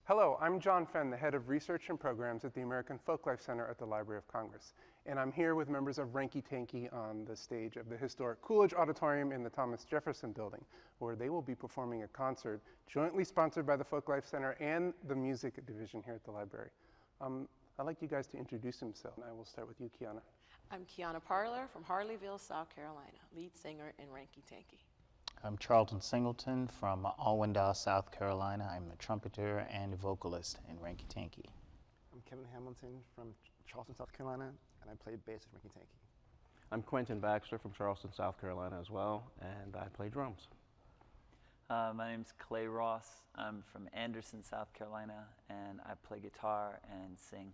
Hello, I'm John Fenn, the head of research and programs at the American Folklife Center at the Library of Congress. And I'm here with members of Ranky Tanky on the stage of the historic Coolidge Auditorium in the Thomas Jefferson Building, where they will be performing a concert jointly sponsored by the Folklife Center and the music division here at the library. I'd like you guys to introduce yourselves. I will start with you, Kiana. I'm Kiana Parler from Harleyville, South Carolina, lead singer in Ranky Tanky. I'm Charlton Singleton from Allendale, South Carolina. I'm the trumpeter and vocalist in Ranky Tanky. I'm Kevin Hamilton from Charleston, South Carolina, and I play bass at Ranky Tanky. I'm Quentin Baxter from Charleston, South Carolina as well, and I play drums. My name's Clay Ross. I'm from Anderson, South Carolina, and I play guitar and sing.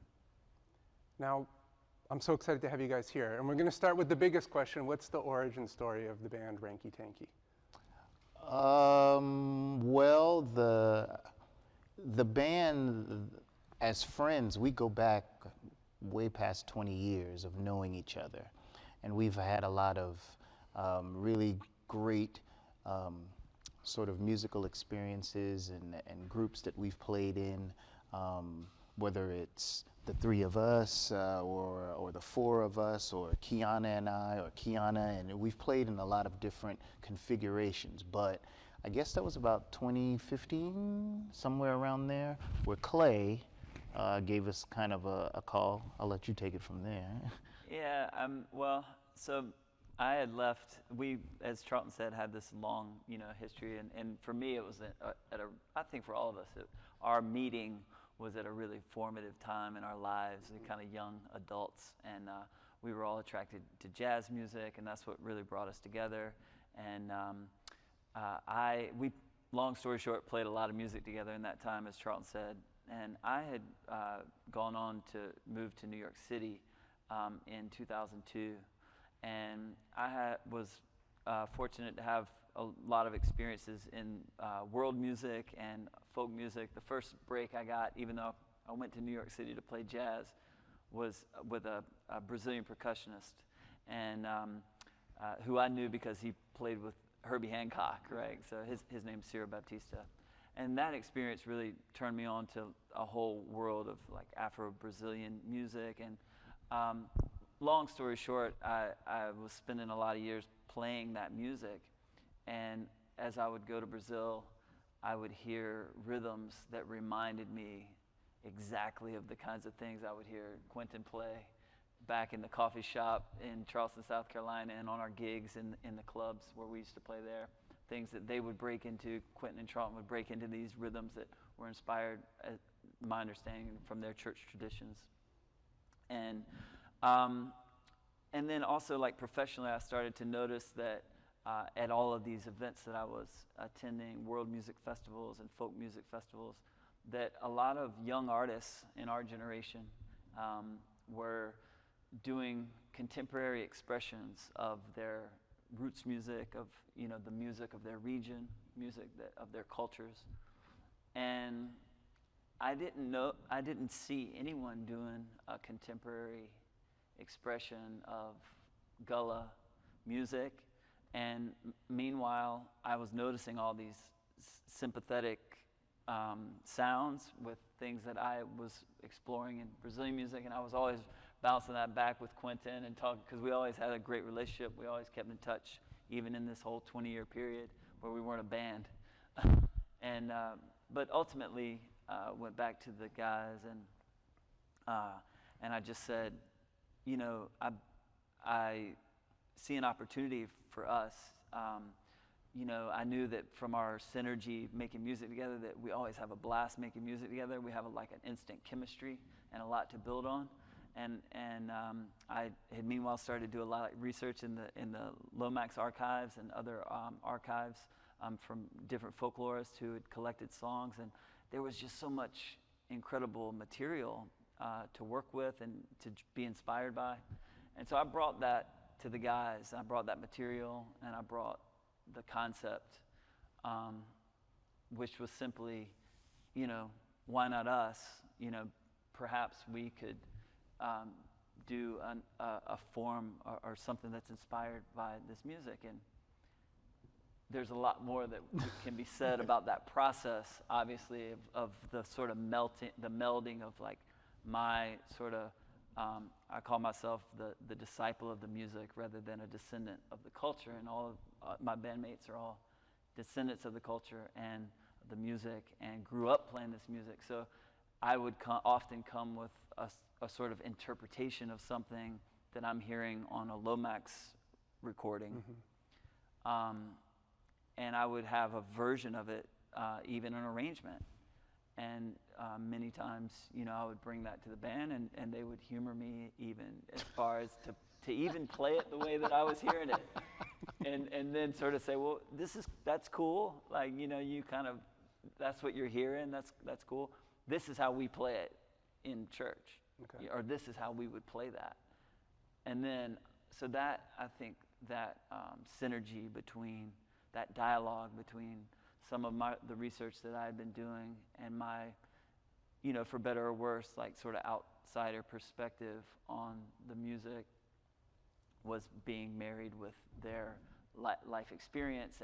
Now, I'm so excited to have you guys here, and we're going to start with the biggest question. What's the origin story of the band Ranky Tanky? Well, the band, as friends, we go back way past 20 years of knowing each other. And we've had a lot of really great sort of musical experiences and groups that we've played in, whether it's the three of us or the four of us, or Kiana and I, or Kiana, and we've played in a lot of different configurations. But I guess that was about 2015, somewhere around there, where Clay gave us kind of a call. I'll let you take it from there. Yeah, well, so I had left. We, as Charlton said, had this long, history, and for me, it was I think for all of us, our meeting was at a really formative time in our lives, kind of young adults, and we were all attracted to jazz music, and that's what really brought us together. And we, long story short, played a lot of music together in that time, as Charlton said. And I had gone on to move to New York City in 2002, and I was fortunate to have a lot of experiences in world music and folk music. The first break I got, even though I went to New York City to play jazz, was with a Brazilian percussionist, and who I knew because he played with Herbie Hancock, right? So his name's Ciro Baptista. And that experience really turned me on to a whole world of like Afro-Brazilian music. And long story short, I was spending a lot of years playing that music. And as I would go to Brazil, I would hear rhythms that reminded me exactly of the kinds of things I would hear Quentin play back in the coffee shop in Charleston, South Carolina, and on our gigs in the clubs where we used to play there. Things that they would break into, Quentin and Charlton would break into these rhythms that were inspired, my understanding, from their church traditions. And then also, like professionally, I started to notice that at all of these events that I was attending, world music festivals and folk music festivals, that a lot of young artists in our generation were doing contemporary expressions of their roots music, of the music of their region, music of their cultures. And I didn't see anyone doing a contemporary expression of Gullah music. And meanwhile, I was noticing all these sympathetic sounds with things that I was exploring in Brazilian music, and I was always bouncing that back with Quentin and talking, because we always had a great relationship. We always kept in touch, even in this whole 20-year period where we weren't a band. And but ultimately, went back to the guys, and I just said, I see an opportunity for us. I knew that from our synergy making music together, that we always have a blast making music together. We have an instant chemistry and a lot to build on. And I had meanwhile started to do a lot of research in the Lomax archives and other archives from different folklorists who had collected songs, and there was just so much incredible material to work with and to be inspired by. And so I brought that to the guys. I brought that material, and I brought the concept, which was simply, why not us? Perhaps we could do a form or something that's inspired by this music. And there's a lot more that can be said about that process, obviously, of the sort of melding of like my sort of, I call myself the disciple of the music rather than a descendant of the culture, and all of my bandmates are all descendants of the culture and the music and grew up playing this music. So I would often come with a sort of interpretation of something that I'm hearing on a Lomax recording. And I would have a version of it, even an arrangement. And many times, I would bring that to the band, and they would humor me even as far as to even play it the way that I was hearing it. And then sort of say, well, that's cool. Like, you kind of, that's what you're hearing, that's cool. This is how we play it in church. Okay. Or this is how we would play that. And then, so that, I think, that synergy between, that dialogue between some of the research that I had been doing and my, for better or worse, like sort of outsider perspective on the music was being married with their life experience.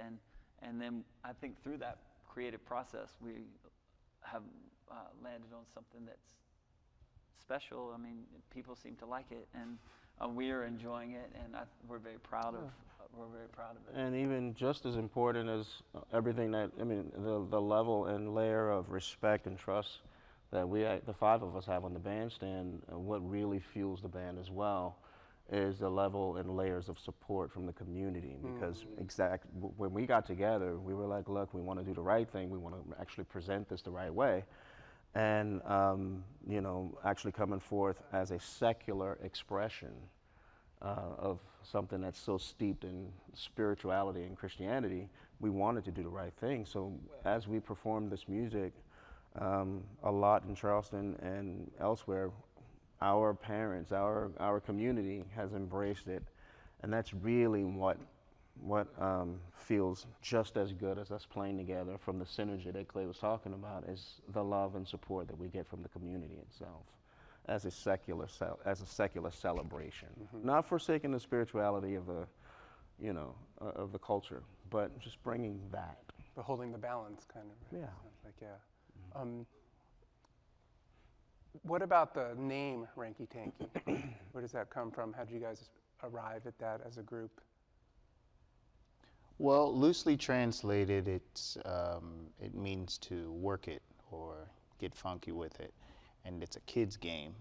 And then I think through that creative process, we have landed on something that's special. I mean, people seem to like it, and we are enjoying it, and we're very proud of. We're very proud of it. And even just as important as everything the level and layer of respect and trust that the five of us have on the bandstand, what really fuels the band as well is the level and layers of support from the community. Because when we got together, we were like, look, we want to do the right thing. We want to actually present this the right way. And, actually coming forth as a secular expression of something that's so steeped in spirituality and Christianity, we wanted to do the right thing. So as we performed this music, a lot in Charleston and elsewhere, our parents, our community has embraced it. And that's really what feels just as good as us playing together, from the synergy that Clay was talking about, is the love and support that we get from the community itself as a secular celebration. Not forsaking the spirituality of the culture, but just bringing that. But holding the balance, kind of. Right? Yeah. Sounds like, yeah. What about the name Ranky Tanky? Where does that come from? How did you guys arrive at that as a group? Well, loosely translated, it means to work it or get funky with it, and it's a kid's game.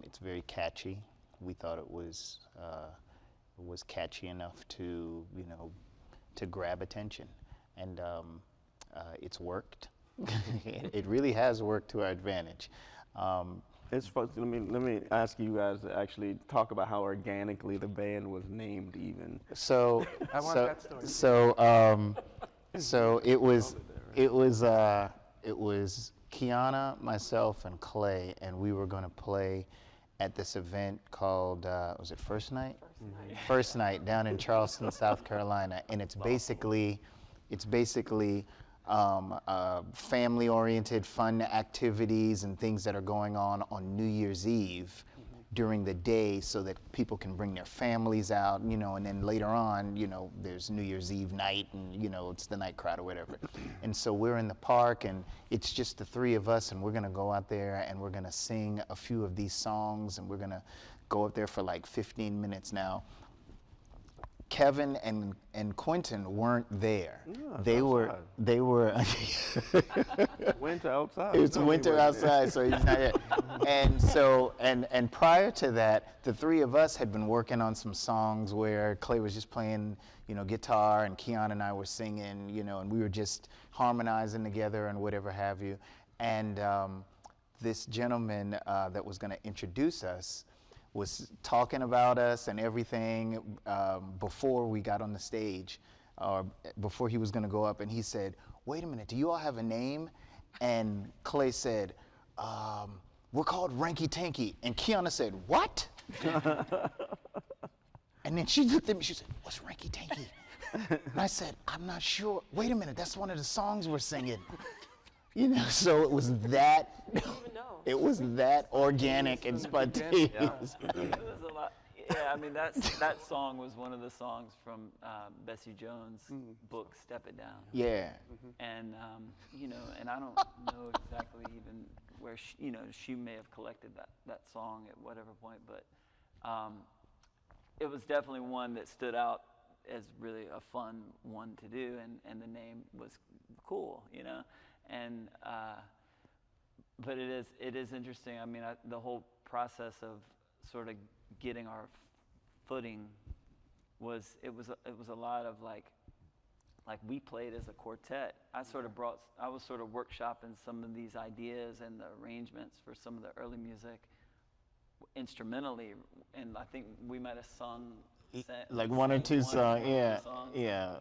It's very catchy. We thought it was catchy enough to to grab attention, and it's worked. It really has worked to our advantage. It's supposed to, let me ask you guys to actually talk about how organically the band was named even. So I want that story. So it was Kiana, myself, and Clay, and we were going to play at this event called was it First Night? First Night down in Charleston, South Carolina, and it's basically family-oriented fun activities and things that are going on New Year's Eve during the day, so that people can bring their families out, and then later on, there's New Year's Eve night, and it's the night crowd or whatever. And so we're in the park, and it's just the three of us, and we're gonna go out there and we're gonna sing a few of these songs, and we're gonna go up there for like 15 minutes. Now, Kevin and Quentin weren't there. Yeah, they were Winter outside. It's winter outside, so he's not here. And so and prior to that, the three of us had been working on some songs where Clay was just playing, guitar, and Keon and I were singing, and we were just harmonizing together and whatever have you. And this gentleman that was going to introduce us was talking about us and everything before we got on the stage, or before he was going to go up, and he said, "Wait a minute, do you all have a name?" And Clay said, "We're called Ranky Tanky." And Kiana said, "What?" And then she looked at me, she said, "What's Ranky Tanky?" And I said, "I'm not sure." "Wait a minute, that's one of the songs we're singing." So it was that, I don't even know. it was that organic and spontaneous. It was a lot. Yeah, I mean that song was one of the songs from Bessie Jones' book "Step It Down." Yeah. And you know, and I don't know exactly even where she may have collected that song at whatever point, but it was definitely one that stood out as really a fun one to do, and the name was cool, you know, and but it is interesting. I mean, the whole process of sort of getting our footing was a lot of like we played as a quartet. I was sort of workshopping some of these ideas and the arrangements for some of the early music instrumentally, and I think we might have sung Like one or two songs, yeah, songs. yeah.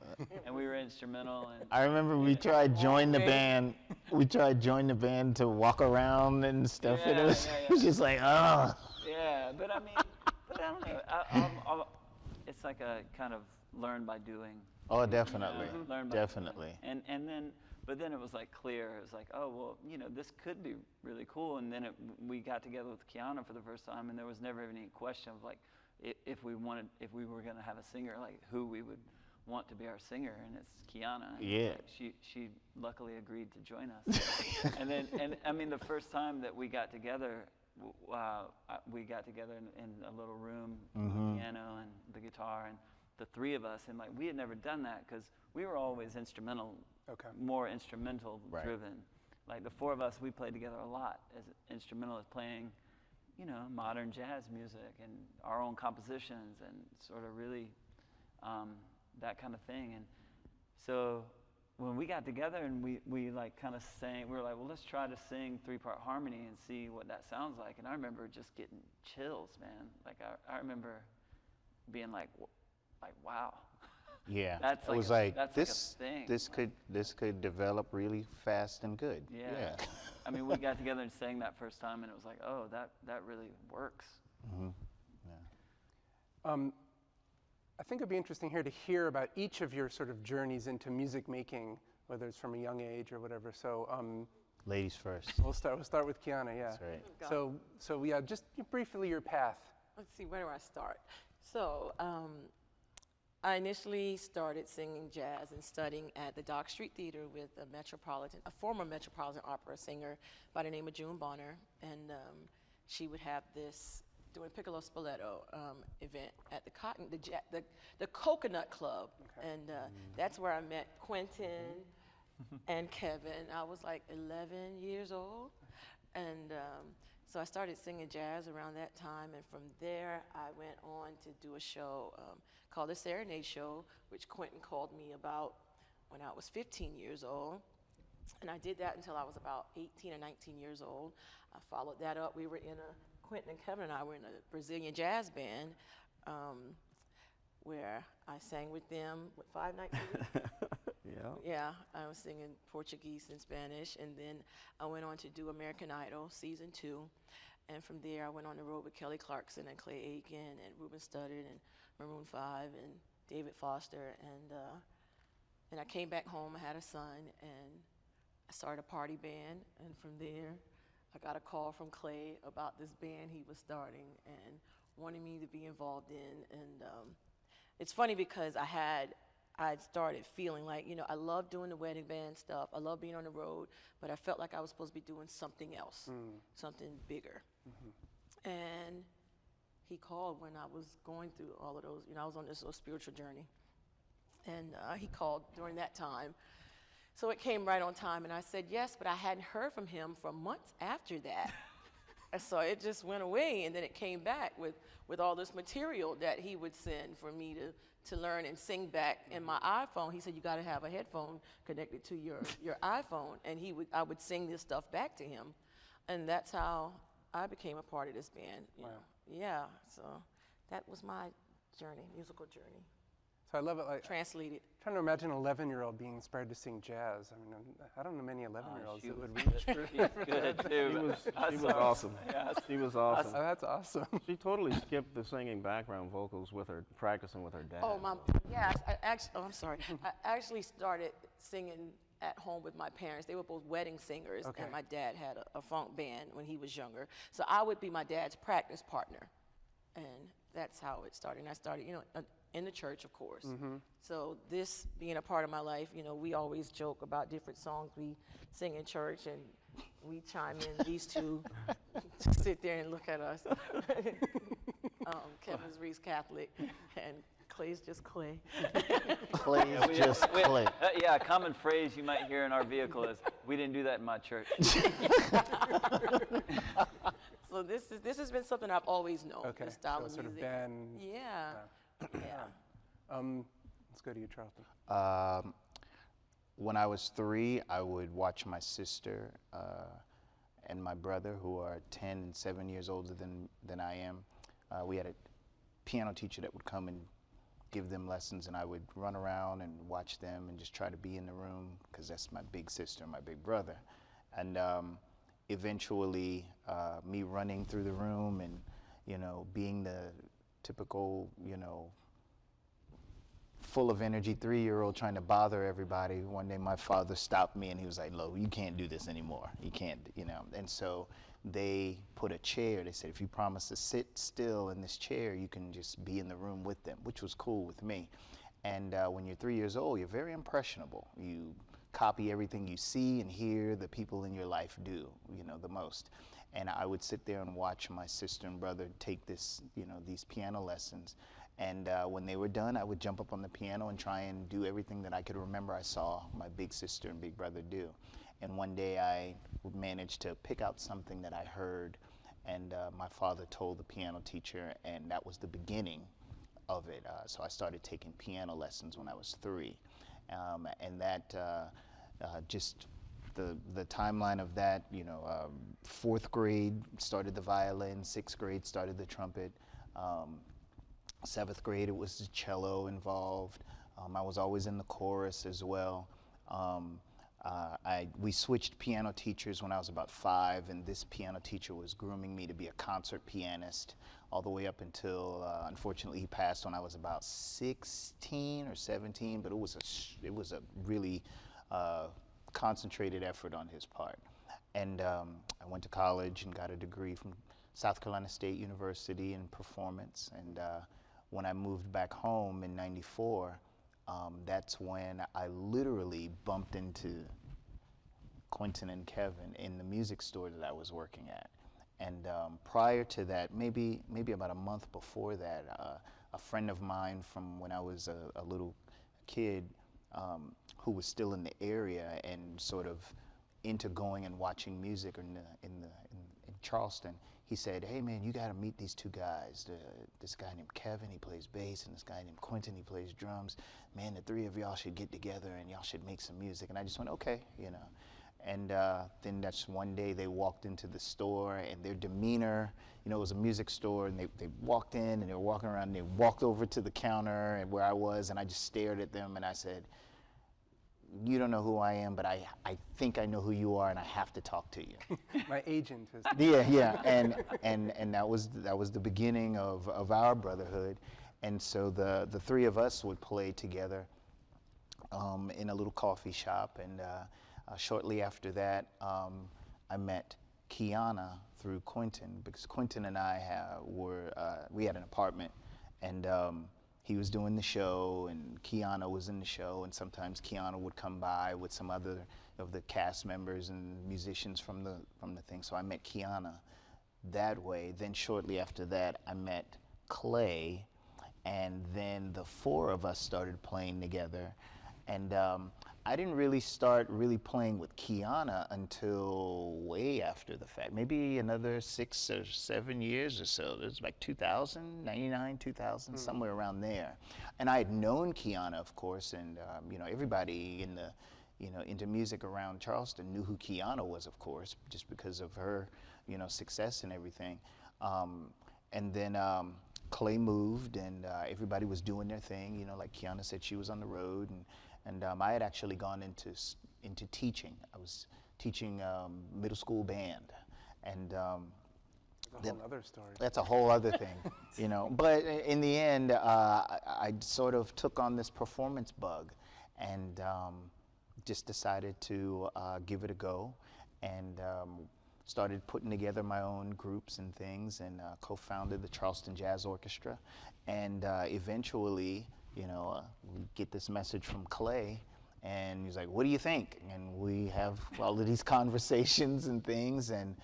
And we were instrumental. And I remember we tried join the band. We tried join the band to walk around and stuff. And it was, it was just like, oh. Yeah, but I mean, but I don't know. It's like a kind of learn by doing. Oh, definitely, Learn by definitely. doing. And then, but then it was like clear. It was like, oh well, you know, this could be really cool. And then we got together with Kiana for the first time, and there was never any question of like, if we were going to have a singer, like who we would want to be our singer, and it's Kiana. And Yeah. like she luckily agreed to join us. and I mean, the first time that we got together, we got together in a little room, the piano and the guitar, and the three of us, and like we had never done that because we were always instrumental, more instrumental driven. Like the four of us, we played together a lot as instrumentalists, playing, you know, modern jazz music and our own compositions and sort of really that kind of thing. And so when we got together and we like kind of sang, we were like, well, let's try to sing 3-part harmony and see what that sounds like. And I remember just getting chills, man. Like I remember being like wow. Yeah, That's it like was a- like that's like a thing. this could develop really fast and good. Yeah. I mean, we got together and sang that first time, and it was like, oh, that really works. I think it'd be interesting here to hear about each of your sort of journeys into music making, whether it's from a young age or whatever. So Ladies first. we'll start with Kiana. Yeah. That's right. So yeah, just briefly your path. Let's see, where do I start? So I initially started singing jazz and studying at the Dock Street Theater with a former Metropolitan Opera singer by the name of June Bonner, and she would have this doing piccolo spoleto event at the Coconut Club, and that's where I met Quentin and Kevin. I was like 11 years old, and so I started singing jazz around that time, and from there I went on to do a show called The Serenade Show, which Quentin called me about when I was 15 years old. And I did that until I was about 18 or 19 years old. I followed that up. Quentin and Kevin and I were in a Brazilian jazz band where I sang with them 5 nights a week. Yeah, I was singing Portuguese and Spanish, and then I went on to do American Idol Season 2, and from there I went on the road with Kelly Clarkson and Clay Aiken and Ruben Studdard and Maroon 5 and David Foster, and I came back home. I had a son, and I started a party band, and from there I got a call from Clay about this band he was starting and wanted me to be involved in, and it's funny because I'd started feeling like, I love doing the wedding band stuff. I love being on the road, but I felt like I was supposed to be doing something else, something bigger. And he called when I was going through all of those, I was on this little spiritual journey. And he called during that time. So it came right on time, and I said yes, but I hadn't heard from him for months after that. And so it just went away, and then it came back with all this material that he would send for me to learn and sing back in my iPhone. He said, you got to have a headphone connected to your iPhone, and I would sing this stuff back to him. And that's how I became a part of this band. You know? Yeah, so that was my journey, musical journey. So I love it. Translated. Trying to imagine an 11-year-old being inspired to sing jazz. I mean, I don't know many 11-year-olds that would reach. Good too. She was awesome. Yeah, She was awesome. Oh, that's awesome. She totally skipped the singing background vocals with her, practicing with her dad. Oh, I'm sorry. I actually started singing at home with my parents. They were both wedding singers, and my dad had a funk band when he was younger. So I would be my dad's practice partner, and that's how it started. And I started, in the church, of course. So this being a part of my life, we always joke about different songs we sing in church, and we chime in. These two sit there and look at us. Kevin's Reese Catholic, and Clay's just Clay. Clay's just Clay. Yeah, a common phrase you might hear in our vehicle is, "We didn't do that in my church." So this has been something I've always known. Okay, The style so of sort music. of band. Yeah. Yeah. Let's go to you, Charlton. When I was 3, I would watch my sister and my brother, who are 10 and 7 years older than I am. We had a piano teacher that would come and give them lessons, and I would run around and watch them and just try to be in the room, because that's my big sister and my big brother. And eventually, me running through the room and, being the typical, full of energy 3-year-old trying to bother everybody. One day my father stopped me and he was like, "Lo, you can't do this anymore. You can't," And so they put a chair. They said, if you promise to sit still in this chair, you can just be in the room with them, which was cool with me. And when you're 3 years old, you're very impressionable. You copy everything you see and hear the people in your life do, the most. And I would sit there and watch my sister and brother take these piano lessons. And when they were done, I would jump up on the piano and try and do everything that I could remember I saw my big sister and big brother do. And one day I would manage to pick out something that I heard, and my father told the piano teacher, and that was the beginning of it. So I started taking piano lessons when I was 3. And that just the timeline of that, 4th grade started the violin, 6th grade started the trumpet. 7th grade, it was the cello involved. I was always in the chorus as well. We switched piano teachers when I was about 5, and this piano teacher was grooming me to be a concert pianist all the way up until, unfortunately, he passed when I was about 16 or 17, but it was a really concentrated effort on his part. And I went to college and got a degree from South Carolina State University in performance. And when I moved back home in '94, that's when I literally bumped into Quentin and Kevin in the music store that I was working at. And prior to that, maybe about a month before that, a friend of mine from when I was a little kid, who was still in the area and sort of into going and watching music in Charleston, he said, "Hey man, you got to meet these 2 guys. This guy named Kevin, he plays bass, and this guy named Quentin, he plays drums. Man, the 3 of y'all should get together and y'all should make some music." And I just went, okay, And then that's one day they walked into the store, and their demeanor, it was a music store, and they walked in and they were walking around, and they walked over to the counter and where I was, and I just stared at them and I said, "You don't know who I am, but I think I know who you are, and I have to talk to you." My agent is. Yeah, and that was the beginning of our brotherhood. And so the 3 of us would play together in a little coffee shop, and shortly after that, I met Kiana through Quentin, because Quentin and I we had an apartment, and he was doing the show, and Kiana was in the show, and sometimes Kiana would come by with some other of the cast members and musicians from the thing. So I met Kiana that way. Then shortly after that, I met Clay, and then the 4 of us started playing together. And I didn't really start playing with Kiana until way after the fact, maybe another 6 or 7 years or so. It was like 2000, 99, 2000, somewhere around there. And I had known Kiana, of course, and everybody in the, into music around Charleston knew who Kiana was, of course, just because of her, success and everything. And then Clay moved, and everybody was doing their thing. Like Kiana said, she was on the road, and I had actually gone into teaching. I was teaching middle school band, and That's a whole other story. that's a whole other thing, But in the end, I sort of took on this performance bug, and just decided to give it a go. And started putting together my own groups and things, and co-founded the Charleston Jazz Orchestra. And eventually, you know, we get this message from Clay, and he's like, "What do you think?" And we have all of these conversations and things, and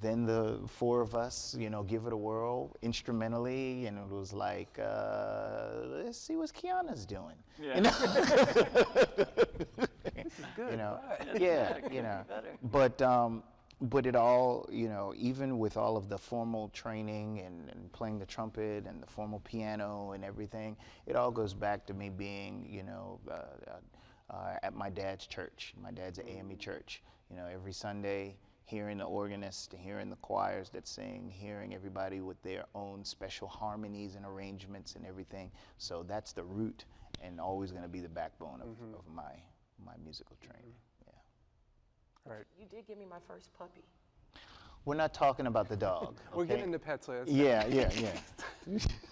then the four of us, you know, give it a whirl instrumentally, and it was like, let's see what Kiana's doing. Yeah. You know? This is good. You know, but- yeah, you know, but it all, you know, even with all of the formal training and playing the trumpet and the formal piano and everything, it all goes back to me being, you know, at my dad's church, my dad's AME church. You know, every Sunday, hearing the organist, hearing the choirs that sing, hearing everybody with their own special harmonies and arrangements and everything. So that's the root and always going to be the backbone of my musical training. Yeah. All right. You did give me my first puppy. We're not talking about the dog. We're okay? getting into pets later. Yeah.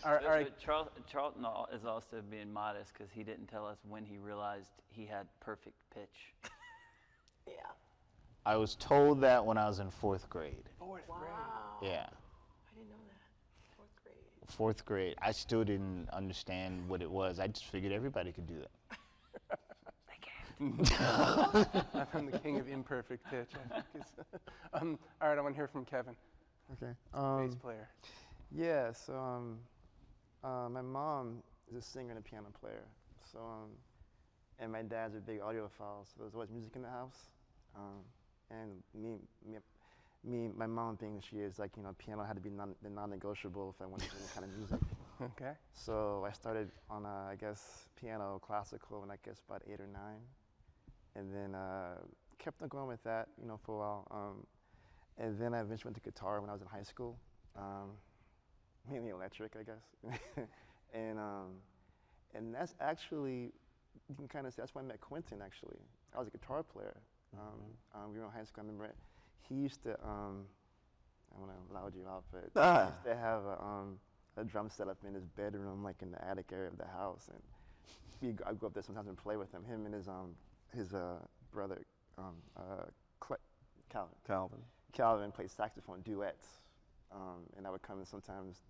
All right. Charlton is also being modest because he didn't tell us when he realized he had perfect pitch. Yeah. I was told that when I was in fourth grade. Fourth Wow. grade. Yeah. I didn't know that. Fourth grade. Fourth grade. I still didn't understand what it was. I just figured everybody could do that. I'm the king of imperfect pitch, I think. All right, I want to hear from Kevin, Okay. bass player. Yeah, so my mom is a singer and a piano player. So, and my dad's a big audiophile, so there's always music in the house. And my mom being that she is, like, you know, piano had to be the non-negotiable if I wanted to do any kind of music. Okay. So I started on, I guess, piano, classical, when I guess about 8 or 9. And then kept on going with that, you know, for a while. And then I eventually went to guitar when I was in high school. Mainly electric, I guess. And that's actually, you can kind of say, that's when I met Quentin, actually. I was a guitar player. We were in high school, I remember he used to, I want to loud you out, but he used to have a drum set up in his bedroom, like in the attic area of the house. And I'd go up there sometimes and play with him. Him and his brother, Calvin played saxophone duets. And I would come and sometimes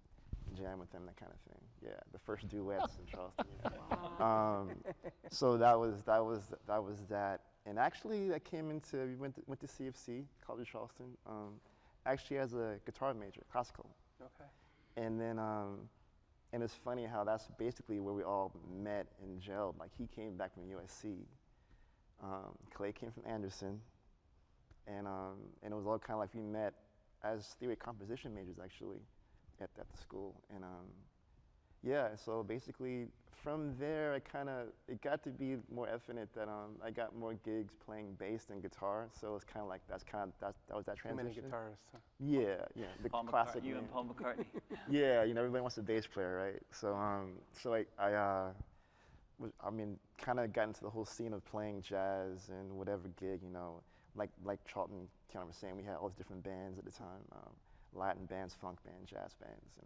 jam with them, that kind of thing. Yeah, the first duets in Charleston. Yeah. So that was that. And actually, I came into, we went to CFC, College of Charleston, actually as a guitar major, classical. Okay. And then, and it's funny how that's basically where we all met and gelled. Like, he came back from USC. Clay came from Anderson. And it was all kind of like we met as theory composition majors, actually, at the school. And yeah, so basically from there, it got to be more evident that I got more gigs playing bass than guitar. So it's kind of like that was that Too transition. many guitarists. Huh? Yeah, the Paul classic. You man. and Paul McCartney. Yeah, you know, everybody wants a bass player, right? So I mean, kind of got into the whole scene of playing jazz and whatever gig, you know, like Charlton kind of was saying, we had all these different bands at the time, Latin bands, funk bands, jazz bands,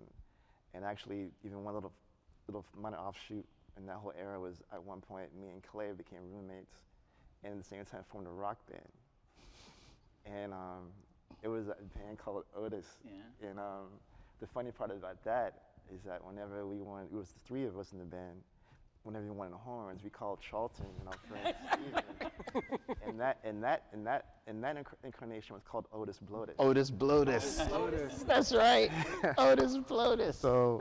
and actually even one little minor offshoot in that whole era was at one point me and Clay became roommates, and at the same time formed a rock band, and it was a band called Otis, Yeah. and the funny part about that is that whenever we wanted, it was the three of us in the band. Whenever we wanted horns, we called Charlton and our friend Steven. and that incarnation was called Otis Bloatus. Otis Bloatus. Lotus. That's right. Otis Bloatus. So,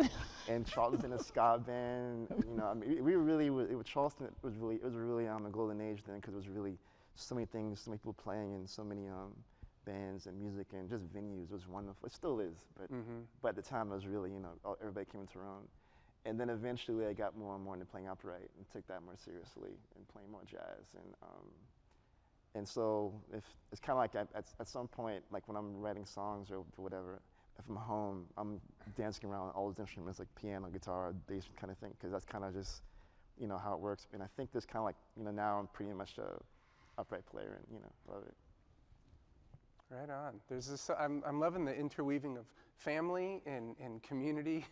and Charlton's in a ska band. You know, I mean, we really Charleston was really a golden age then, because it was really so many things, so many people playing, and so many bands and music and just venues. It was wonderful. It still is, but at the time it was really, you know, everybody came into their own. And then eventually I got more and more into playing upright and took that more seriously and playing more jazz. And so it's kind of like at some point, like when I'm writing songs or whatever, if I'm home, I'm dancing around all those instruments like piano, guitar, bass kind of thing, because that's kind of just, you know, how it works. And I think this kind of like, you know, now I'm pretty much a upright player and, you know, love it. Right on. There's this. I'm loving the interweaving of family and community,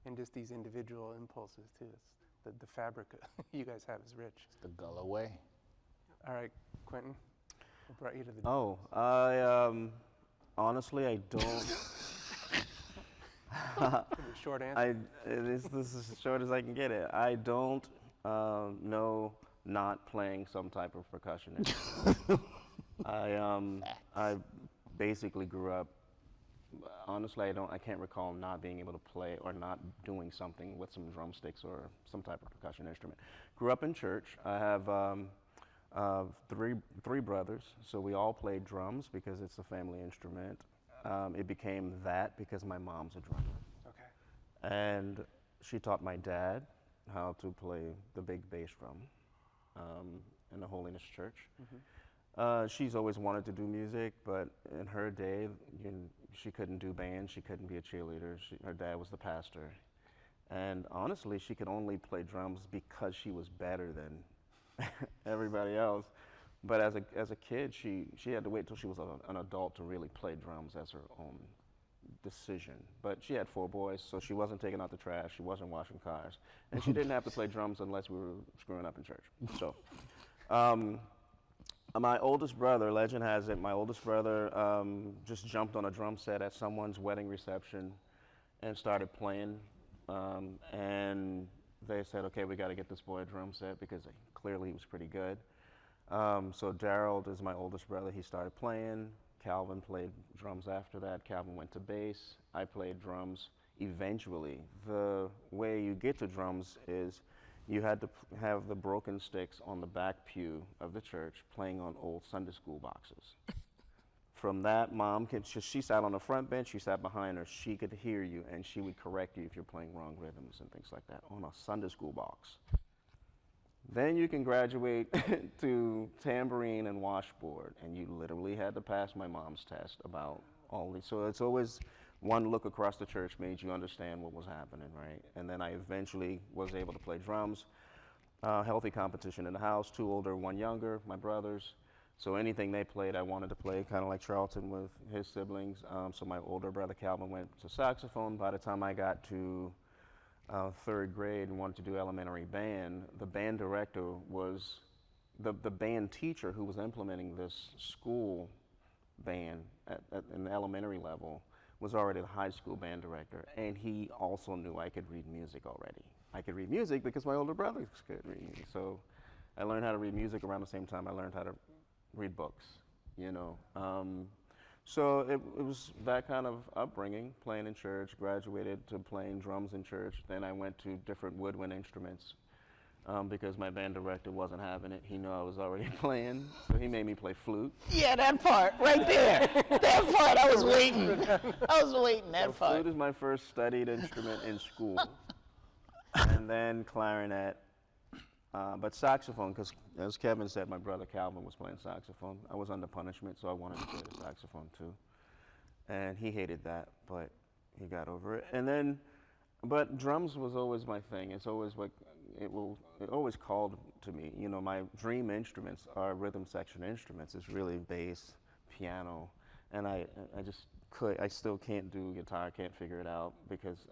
and just these individual impulses too. It's the fabric you guys have is rich. The Gullah Way. All right, Quentin, what brought you to the? Oh, Honestly, I don't. Short answer. This is as short as I can get it. I don't know not playing some type of percussion instrument. I basically grew up. Honestly, I can't recall not being able to play or not doing something with some drumsticks or some type of percussion instrument. Grew up in church. I have three brothers, so we all played drums because it's a family instrument. It became that because my mom's a drummer. Okay. And she taught my dad how to play the big bass drum in the Holiness Church. She's always wanted to do music, but in her day, she couldn't do band, she couldn't be a cheerleader. Her dad was the pastor. And honestly, she could only play drums because she was better than everybody else. But as a kid, she had to wait till she was an adult to really play drums as her own decision. But she had 4 boys, so she wasn't taking out the trash, she wasn't washing cars, and she didn't have to play drums unless we were screwing up in church. So, my oldest brother, legend has it, my oldest brother just jumped on a drum set at someone's wedding reception and started playing. And they said, okay, we got to get this boy a drum set because clearly he was pretty good. So Gerald is my oldest brother. He started playing. Calvin played drums after that. Calvin went to bass. I played drums eventually. The way you get to drums is you had to have the broken sticks on the back pew of the church playing on old Sunday school boxes. From that, Mom, she sat on the front bench, she sat behind her, she could hear you and she would correct you if you're playing wrong rhythms and things like that on a Sunday school box. Then you can graduate to tambourine and washboard, and you literally had to pass my mom's test about all these. So it's always one look across the church made you understand what was happening, right? And then I eventually was able to play drums. Healthy competition in the house, 2 older, 1 younger, my brothers. So anything they played, I wanted to play, kind of like Charlton with his siblings. So my older brother Calvin went to saxophone. By the time I got to 3rd grade and wanted to do elementary band, the band director was the band teacher who was implementing this school band at an elementary level was already the high school band director, and he also knew I could read music already. I could read music because my older brothers could read music. So I learned how to read music around the same time I learned how to read books, you know. So it was that kind of upbringing, playing in church, graduated to playing drums in church. Then I went to different woodwind instruments because my band director wasn't having it. He knew I was already playing, so he made me play flute. Yeah, that part right there. That part, I was waiting. I was waiting, that part. Flute is my first studied instrument in school. And then clarinet. But saxophone, because as Kevin said, my brother Calvin was playing saxophone. I was under punishment, so I wanted to play the saxophone too. And he hated that, but he got over it. And then, but drums was always my thing. It's always what it always called to me. You know, my dream instruments are rhythm section instruments. It's really bass, piano, and I still can't do guitar. Can't figure it out because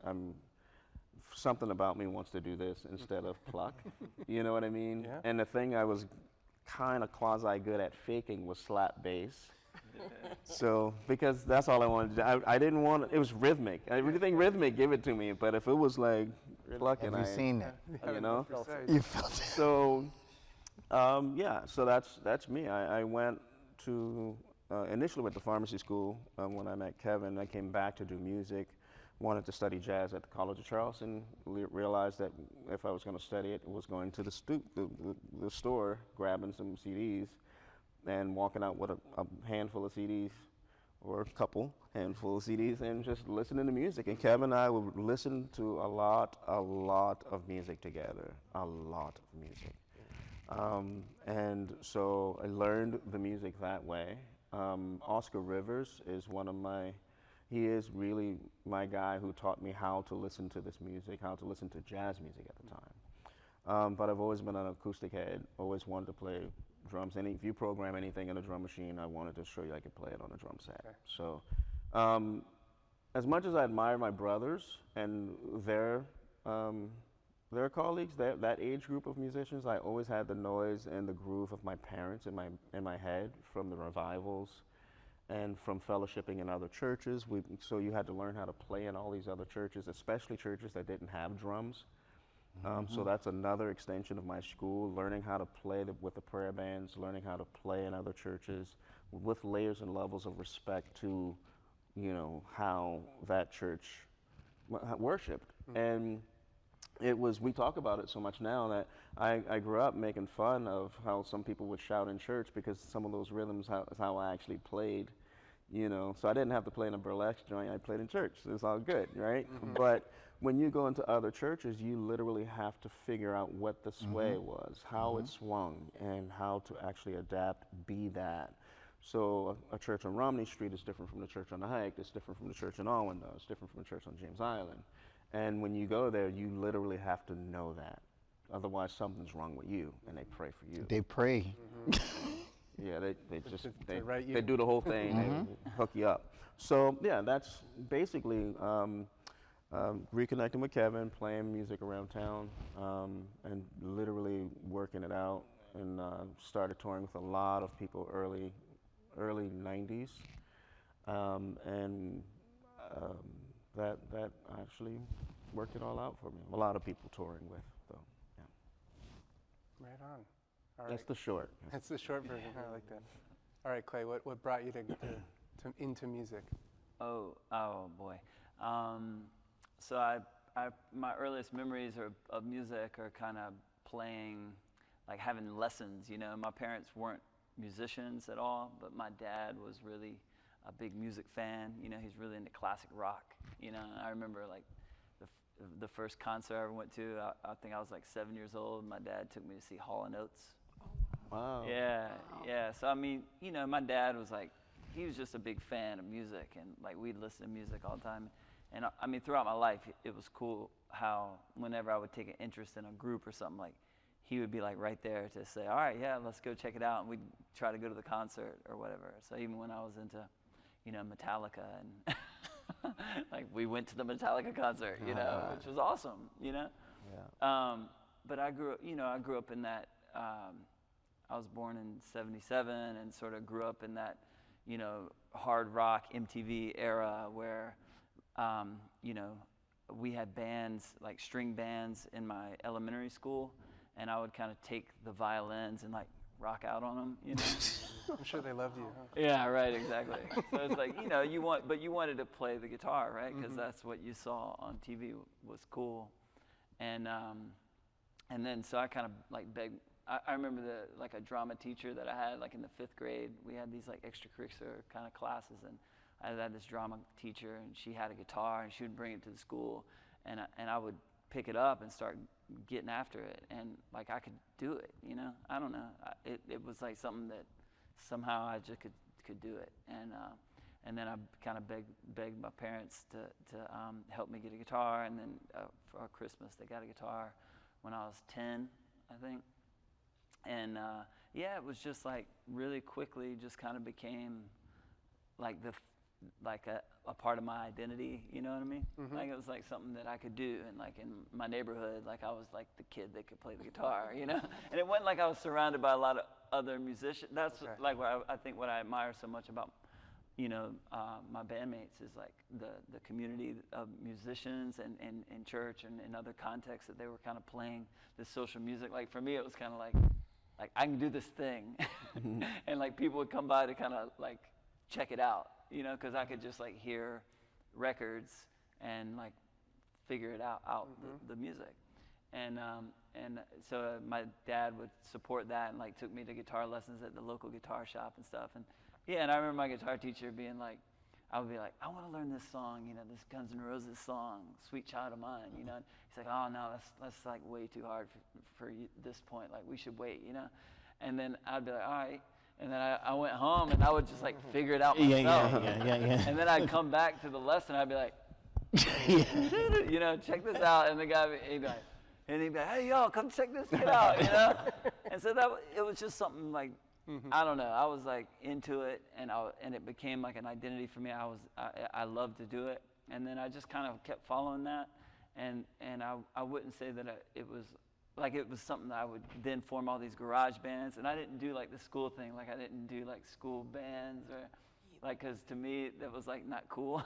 something about me wants to do this instead of pluck. You know what I mean? Yeah. And the thing I was kind of quasi good at faking was slap bass. So, because that's all I wanted to do. I didn't want, it was rhythmic. Everything rhythmic, give it to me. But if it was like plucking, Have you seen it? You know? You felt it. So, yeah, so that's me. I went to, initially went to pharmacy school when I met Kevin. I came back to do music. Wanted to study jazz at the College of Charleston. Realized that if I was going to study it, it was going to the store, grabbing some CDs, and walking out with a handful of CDs, or a couple handful of CDs, and just listening to music. And Kevin and I would listen to a lot of music together, a lot of music. And so I learned the music that way. Oscar Rivers is he is really my guy who taught me how to listen to this music, how to listen to jazz music at the time. But I've always been an acoustic head, always wanted to play drums. If you program anything in a drum machine, I wanted to show you I could play it on a drum set. Okay. So as much as I admire my brothers and their colleagues, that age group of musicians, I always had the noise and the groove of my parents in my head from the revivals and from fellowshipping in other churches. So you had to learn how to play in all these other churches, especially churches that didn't have drums. So that's another extension of my school, learning how to play with the prayer bands, learning how to play in other churches with layers and levels of respect to, how that church worshiped. And we talk about it so much now that I grew up making fun of how some people would shout in church because some of those rhythms is how I actually played, So I didn't have to play in a burlesque joint, I played in church. It's all good, right? But when you go into other churches, you literally have to figure out what the sway was, how it swung, and how to actually adapt, be that. So a church on Romney Street is different from the church on the Hike, it's different from the church in Allendale, it's different from the church on James Island. And when you go there, you literally have to know that. Otherwise, something's wrong with you, and they pray for you. They pray. Yeah, they just write you. they do the whole thing. They hook you up. So yeah, that's basically reconnecting with Kevin, playing music around town, and literally working it out. And started touring with a lot of people early 90s, and that actually worked it all out for me. A lot of people touring with, though. Yeah. Right on. All That's right. the short. That's the short version. I like that. All right, Clay, what brought you into music? Oh boy. So my earliest memories of music are kind of playing, like having lessons. My parents weren't musicians at all, but my dad was really a big music fan. He's really into classic rock. And I remember like the first concert I ever went to. I think I was like 7 years old. My dad took me to see Hall & Oates. Wow. Yeah. So I mean, my dad was like, he was just a big fan of music, and like we'd listen to music all the time. And I mean, throughout my life, it was cool how whenever I would take an interest in a group or something, like he would be like right there to say, all right, yeah, let's go check it out, and we'd try to go to the concert or whatever. So even when I was into, Metallica, and like we went to the Metallica concert, which was awesome, Yeah. But I grew up in that. I was born in '77 and sort of grew up in that, hard rock MTV era where, we had bands like string bands in my elementary school, and I would kind of take the violins and like rock out on them, I'm sure they loved you, huh? Yeah, right, exactly. So it's like, you wanted to play the guitar, right? Because that's what you saw on TV was cool. And then so I kind of like begged. I remember a drama teacher that I had like in the 5th grade. We had these like extracurricular kind of classes, and I had this drama teacher, and she had a guitar, and she would bring it to the school, and I would pick it up and start getting after it, and like I could do it, I don't know. It was like something that somehow I just could do it, and then I kind of begged my parents to help me get a guitar, and then for Christmas they got a guitar when I was 10, I think. And it was just like really quickly just kind of became like a part of my identity, you know what I mean? Like it was like something that I could do, and like in my neighborhood, like I was like the kid that could play the guitar, And it wasn't like I was surrounded by a lot of other musicians. That's like what I think what I admire so much about, my bandmates is like the community of musicians and in church and in other contexts that they were kind of playing this social music. Like for me, it was kind of like I can do this thing, and like people would come by to kind of like check it out, because I could just like hear records and like figure it out the music, and so my dad would support that and like took me to guitar lessons at the local guitar shop and stuff, and I remember my guitar teacher being like, I would be like, I want to learn this song, this Guns N' Roses song, Sweet Child of Mine, He's like, oh no, that's like way too hard for you at this point, like we should wait, And then I'd be like, all right. And then I went home and I would just like figure it out myself. Yeah. And then I'd come back to the lesson, I'd be like, check this out. And the guy, he'd be like, hey y'all, come check this kid out, And so it was just something like, I don't know. I was like into it, and it became like an identity for me. I loved to do it, and then I just kind of kept following that, and I wouldn't say that it was something that I would then form all these garage bands, and I didn't do like the school thing. Like I didn't do like school bands or like, because to me that was like not cool,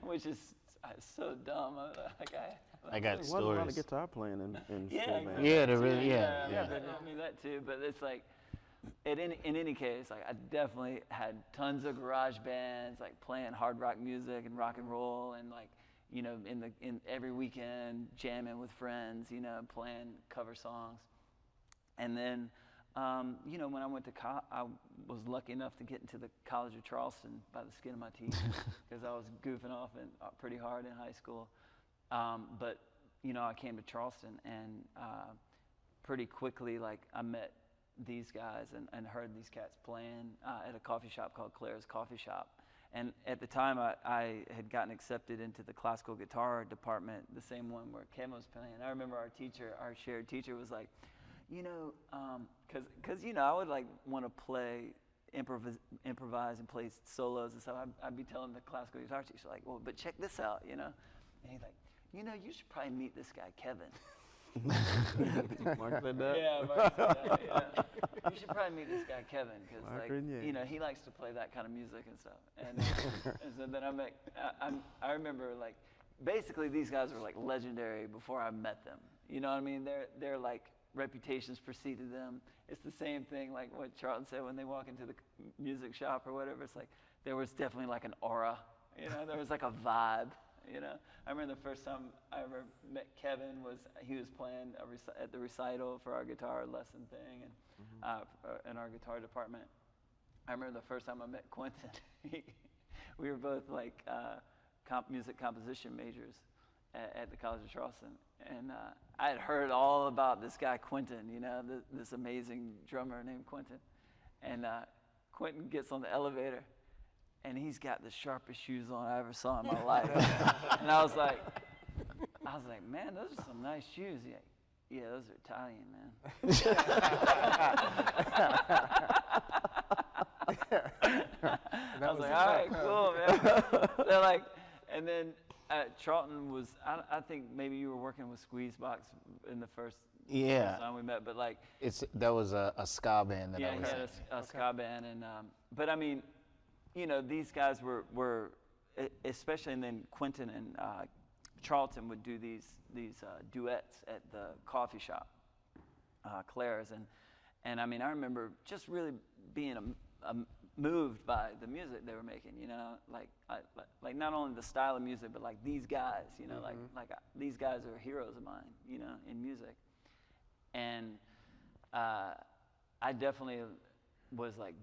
which is so dumb. I got There wasn't a lot of stories. guitar playing in Yeah, school exactly. band. Yeah, there really, yeah. I mean that too, but it's like, in any case, like I definitely had tons of garage bands, like playing hard rock music and rock and roll, and like, you know, in every weekend jamming with friends, you know, playing cover songs. And then, you know, when I went to I was lucky enough to get into the College of Charleston by the skin of my teeth because I was goofing off pretty hard in high school. But you know, I came to Charleston, and pretty quickly, like, I met these guys and heard these cats playing at a coffee shop called Claire's Coffee Shop. And at the time, I had gotten accepted into the classical guitar department, the same one where Kevin was playing. I remember our shared teacher was like, you know, because you know, I would like want to play, improvise and play solos and stuff. I'd be telling the classical guitar teacher, like, well, but check this out, you know. And he's like, you know, you should probably meet this guy, Kevin. Mark said that? Yeah, Mark said that, yeah. You should probably meet this guy, Kevin, because, Mark like, Renier. you know, he likes to play that kind of music and stuff. And, and so then I remember, like, basically these guys were, like, legendary before I met them. You know what I mean? They're like, reputations preceded them. It's the same thing, like what Charlton said when they walk into the music shop or whatever. It's like, there was definitely, like, an aura. You know, there was, like, a vibe. You know, I remember the first time I ever met Kevin he was playing at the recital for our guitar lesson thing, and in our guitar department. I remember the first time I met Quentin. We were both like music composition majors at the College of Charleston, and I had heard all about this guy Quentin. You know, this amazing drummer named Quentin, and Quentin gets on the elevator. And he's got the sharpest shoes on I ever saw in my life. And I was like, man, those are some nice shoes. Yeah, those are Italian, man. I was like, all right, cool, man. They're like, and then Charlton was, I think maybe you were working with Squeezebox in the first time we met, but like. That was a ska band that I was in. Yeah, he had a ska band. And, but I mean, you know, these guys were especially, and then Quentin and Charlton would do these duets at the coffee shop, Claire's, and I mean, I remember just really being moved by the music they were making. You know, like not only the style of music, but like these guys. You know, like these guys are heroes of mine. You know, in music, and I definitely was like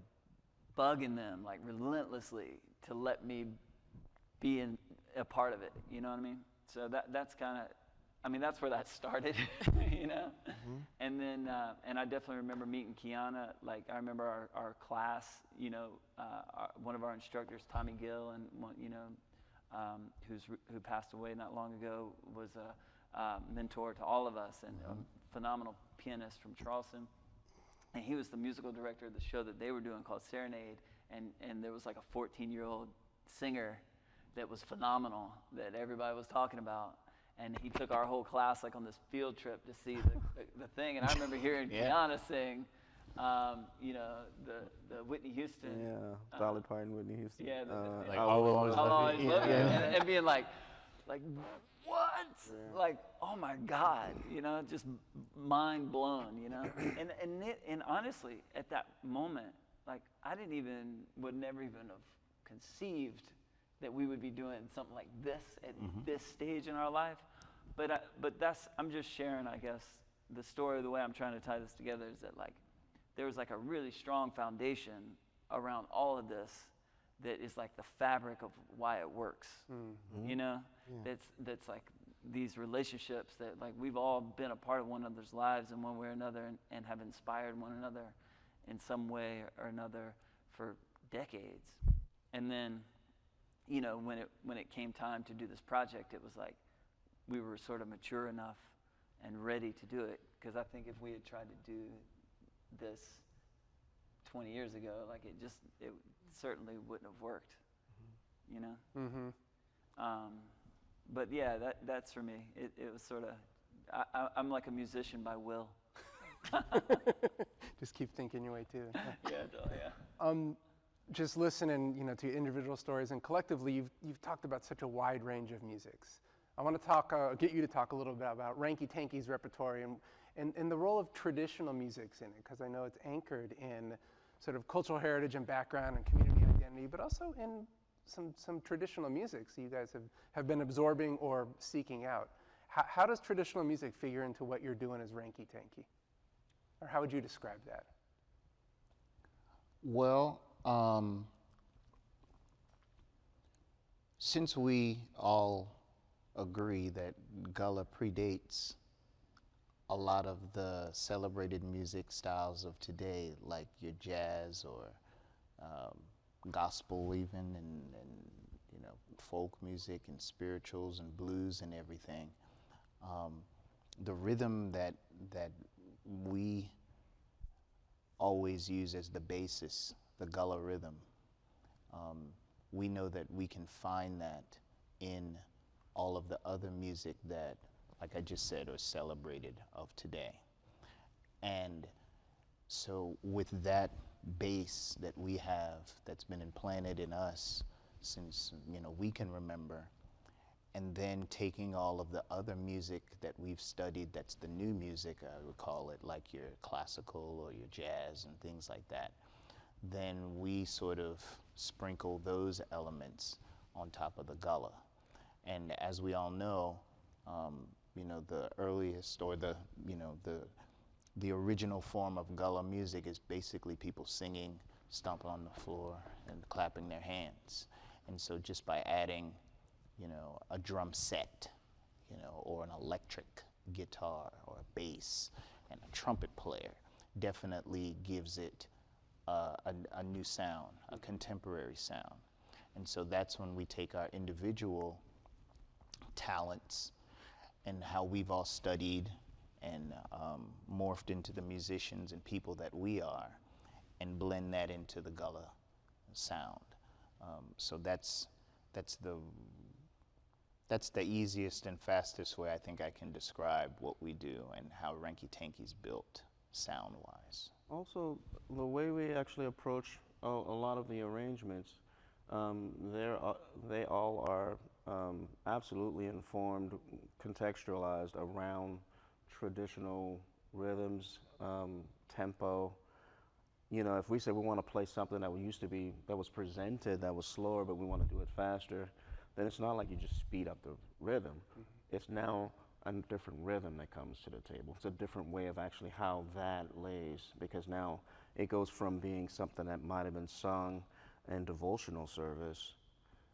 bugging them like relentlessly to let me be a part of it, you know what I mean? So that's kind of, I mean, that's where that started, you know? And then, and I definitely remember meeting Kiana. Like, I remember our class, you know, one of our instructors, Tommy Gill, and one, you know, who passed away not long ago, was a mentor to all of us, and a phenomenal pianist from Charleston. And he was the musical director of the show that they were doing called Serenade, and there was like a 14-year-old singer that was phenomenal that everybody was talking about. And he took our whole class like on this field trip to see the thing. And I remember hearing Kiana sing, you know, the Whitney Houston. Yeah, Dolly Parton, Whitney Houston. Yeah, Like, I'll always love you. And being like what? Yeah. Like, oh my God, you know, just mind blown, you know. And honestly, at that moment, like, I would never even have conceived that we would be doing something like this at this stage in our life. But I'm just sharing, I guess, the story. The way I'm trying to tie this together is that, like, there was like a really strong foundation around all of this that is like the fabric of why it works. You know, that's like these relationships that, like, we've all been a part of one another's lives in one way or another, and have inspired one another in some way or another for decades. And then, you know, when it came time to do this project, it was like we were sort of mature enough and ready to do it. Because I think if we had tried to do this 20 years ago, like, it certainly wouldn't have worked, you know? But yeah, that's for me. It was sort of, I'm like a musician by will. Just keep thinking your way too. Yeah. just listening, to your individual stories, and collectively, you've talked about such a wide range of musics. I want to get you to talk a little bit about Ranky Tanky's repertoire and the role of traditional musics in it, because I know it's anchored in sort of cultural heritage and background and community identity, but also in some traditional musics you guys have been absorbing or seeking out. How does traditional music figure into what you're doing as Ranky Tanky? Or how would you describe that? Well, since we all agree that Gullah predates a lot of the celebrated music styles of today, like your jazz or gospel even, and folk music and spirituals and blues and everything, the rhythm that we always use as the basis, the Gullah rhythm, we know that we can find that in all of the other music that, like I just said, are celebrated of today. And so with that base that we have that's been implanted in us since we can remember, and then taking all of the other music that we've studied that's the new music, I would call it, like your classical or your jazz and things like that, then we sort of sprinkle those elements on top of the Gullah. And as we all know, the earliest or the original form of Gullah music is basically people singing, stomping on the floor, and clapping their hands. And so just by adding, a drum set, or an electric guitar or a bass and a trumpet player definitely gives it a new sound, a contemporary sound. And so that's when we take our individual talents and how we've all studied and morphed into the musicians and people that we are, and blend that into the Gullah sound. So that's the easiest and fastest way I think I can describe what we do and how Ranky Tanky's built sound-wise. Also, the way we actually approach a lot of the arrangements, they all are absolutely informed, contextualized around traditional rhythms, tempo. If we say we want to play something that was presented that was slower, but we want to do it faster, then it's not like you just speed up the rhythm. Mm-hmm. It's now a different rhythm that comes to the table. It's a different way of actually how that lays, because now it goes from being something that might have been sung in devotional service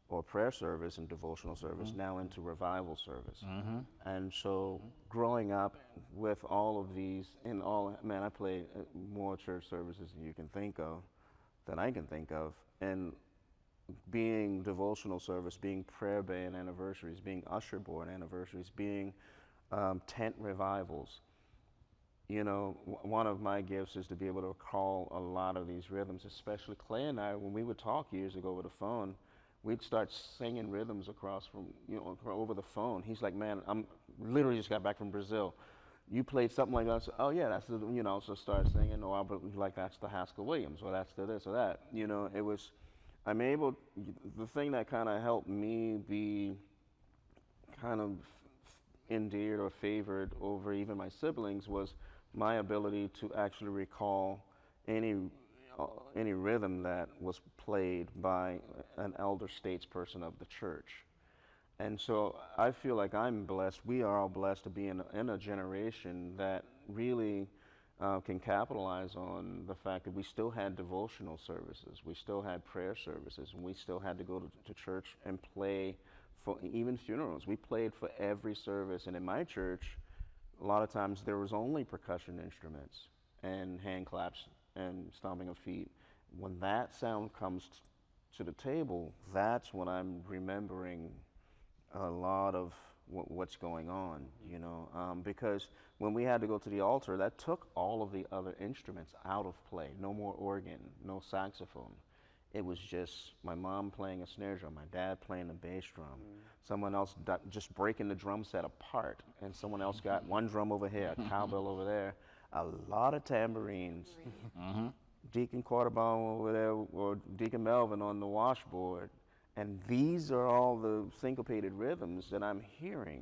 or prayer service and devotional service, mm-hmm. now into revival service. Mm-hmm. And so growing up with all of these, I played more church services than you can think of, than I can think of. And being devotional service, being prayer band anniversaries, being usher board anniversaries, being tent revivals. One of my gifts is to be able to recall a lot of these rhythms, especially Clay and I, when we would talk years ago over the phone, we'd start singing rhythms across from, over the phone. He's like, man, I'm literally just got back from Brazil. You played something like that. So, oh yeah, that's the, so start singing, or like that's the Haskell Williams, or that's the this or that. The thing that kind of helped me be kind of endeared or favored over even my siblings was my ability to actually recall any rhythm that was played by an elder statesperson of the church. And so I feel like I'm blessed, we are all blessed to be in a generation that really can capitalize on the fact that we still had devotional services, we still had prayer services, and we still had to go to church and play for even funerals. We played for every service, and in my church, a lot of times there was only percussion instruments and hand claps and stomping of feet. When that sound comes to the table, that's when I'm remembering a lot of what's going on, because when we had to go to the altar, that took all of the other instruments out of play. No more organ, no saxophone. It was just my mom playing a snare drum, my dad playing a bass drum, someone else just breaking the drum set apart, and someone else got one drum over here, a cowbell over there, a lot of tambourines, Deacon Quarterbone over there, or Deacon Melvin on the washboard. And these are all the syncopated rhythms that I'm hearing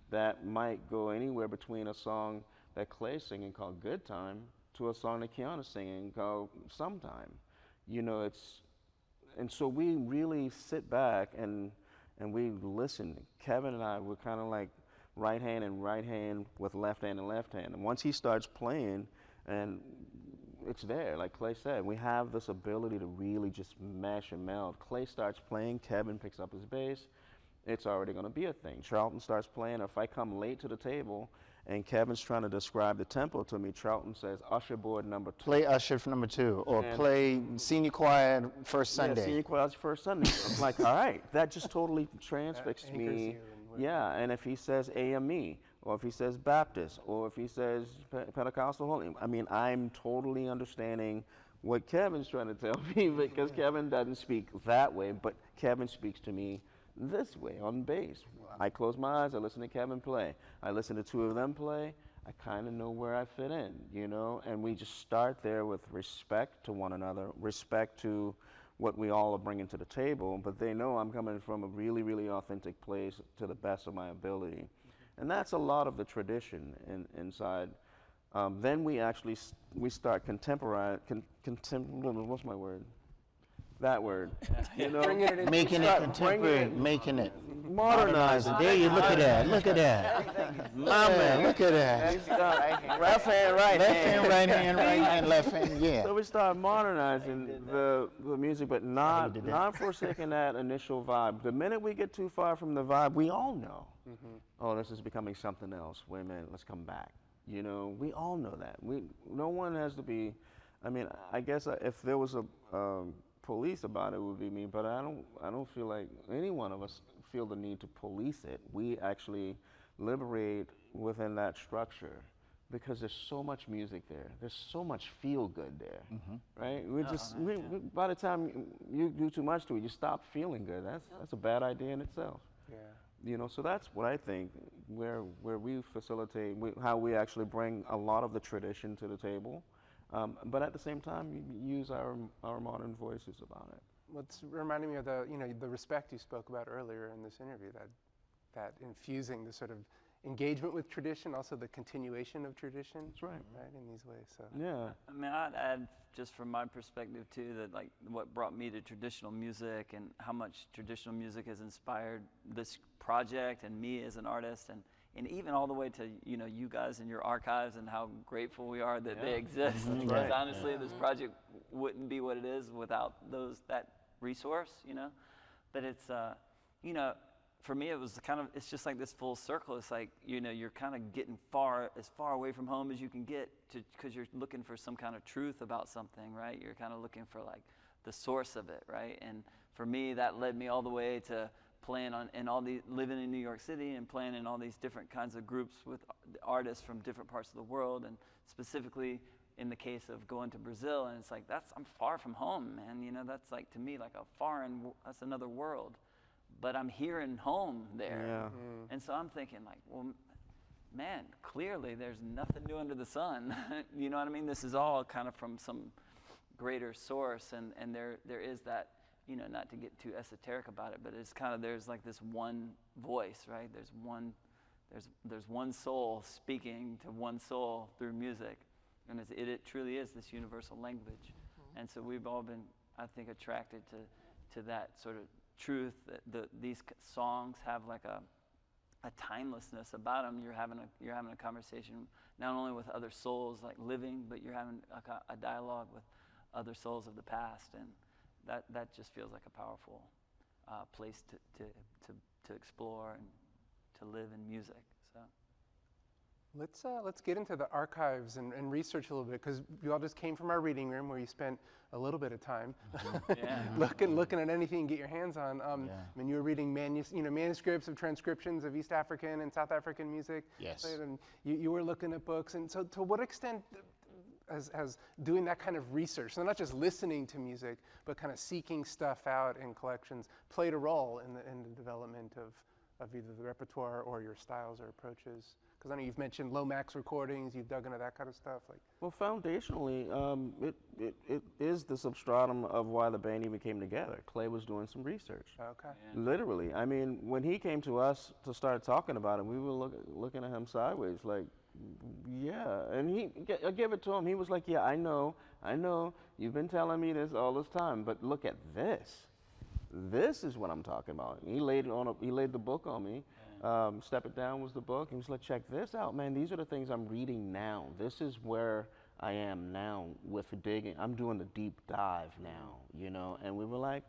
that might go anywhere between a song that Clay's singing called Good Time to a song that Kiana's singing called Sometime. You know, and so we really sit back and we listen. Kevin and I were kind of like right hand and right hand with left hand and left hand. And once he starts playing, and it's there, like Clay said, we have this ability to really just mash and meld. Clay starts playing, Kevin picks up his bass, it's already gonna be a thing. Charlton starts playing, if I come late to the table and Kevin's trying to describe the tempo to me, Charlton says, usher board number 2. Play Usher for number 2, or And- play senior choir first Sunday. Yeah, senior choir's first Sunday. I'm like, all right, that just totally transfixed anchors me. you in what- Yeah, and if he says AME, or if he says Baptist, or if he says Pentecostal Holy, I mean, I'm totally understanding what Kevin's trying to tell me, because Kevin doesn't speak that way, but Kevin speaks to me this way on bass. I close my eyes, I listen to Kevin play. I listen to 2 of them play, I kind of know where I fit in, you know? And we just start there with respect to one another, respect to what we all are bringing to the table, but they know I'm coming from a really, really authentic place to the best of my ability. And that's a lot of the tradition inside. Then we actually, we start what's my word? That word, you know? Making it Start contemporary, bringing it- making it. Modernize it. There you look at that, look at that. My man, look at that. Left hand, right Left hand. hand, right hand, right hand, left hand, yeah. So we start modernizing the music, but did not that. forsaking that initial vibe. The minute we get too far from the vibe, we all know, oh, this is becoming something else. Wait a minute, let's come back. You know, we all know that. No one has to be. I mean, I guess if there was a police about it, would be me. But I don't feel like any one of us feel the need to police it. We actually liberate within that structure, because there's so much music there. There's so much feel good there, right? By the time you do too much to it, you stop feeling good. That's a bad idea in itself. Yeah. You know, so that's what I think, where we facilitate, how we actually bring a lot of the tradition to the table, but at the same time, use our modern voices about it. What's reminding me of the respect you spoke about earlier in this interview, that infusing the sort of engagement with tradition, also the continuation of tradition. That's right. Right, in these ways. So. Yeah. I mean, I'd add, just from my perspective too, that like what brought me to traditional music and how much traditional music has inspired this project and me as an artist, and even all the way to you guys and your archives, and how grateful we are that they exist. Because right. honestly, this project wouldn't be what it is without that resource. But it's for me, it was it's just like this full circle. It's like, you're kind of getting as far away from home as you can get, because you're looking for some kind of truth about something, right? You're kind of looking for like the source of it, right? And for me, that led me all the way to playing living in New York City and playing in all these different kinds of groups with artists from different parts of the world, and specifically in the case of going to Brazil. And it's like, I'm far from home, man. That's like, to me, like that's another world. But I'm hearing home there. Yeah. And so I'm thinking like, well, man, clearly there's nothing new under the sun. You know what I mean? This is all kind of from some greater source, and there is that, not to get too esoteric about it, but it's kind of, there's like this one voice, right? There's one soul speaking to one soul through music, and it truly is this universal language. And so we've all been, I think, attracted to that sort of truth, that these songs have like a timelessness about them. You're having a conversation not only with other souls like living, but you're having a dialogue with other souls of the past, and that just feels like a powerful place to explore and to live in music. So Let's get into the archives and research a little bit, because you all just came from our reading room where you spent a little bit of time looking at anything you get your hands on. I mean, you were reading manuscripts of transcriptions of East African and South African music. Yes. Right? And you were looking at books. And so to what extent has doing that kind of research, so not just listening to music, but kind of seeking stuff out in collections, played a role in the development of either the repertoire or your styles or approaches? Because I know you've mentioned Lomax recordings, you've dug into that kind of stuff. Like, Well, foundationally, it is the substratum of why the band even came together. Clay was doing some research. okay. Literally. I mean, when he came to us to start talking about it, we were looking at him sideways, like, yeah. And I gave it to him. He was like, yeah, I know. You've been telling me this all this time, but look at this. This is what I'm talking about. And he laid the book on me. Step It Down was the book. He was like, check this out, man. These are the things I'm reading now. This is where I am now with digging. I'm doing the deep dive now, you know. And we were like,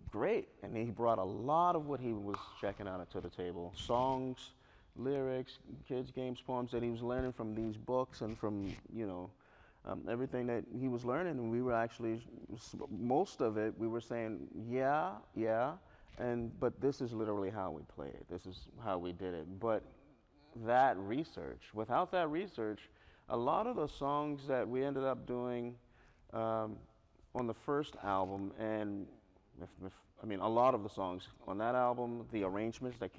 great. And he brought a lot of what he was checking out to the table. Songs, lyrics, kids, games, poems that he was learning from these books and from, you know, everything that he was learning. And we were actually, most of it, we were saying, yeah, but this is literally how we play it. This is how we did it. But that research, without that research, a lot of the songs that we ended up doing on the first album, and a lot of the songs on that album, the arrangements they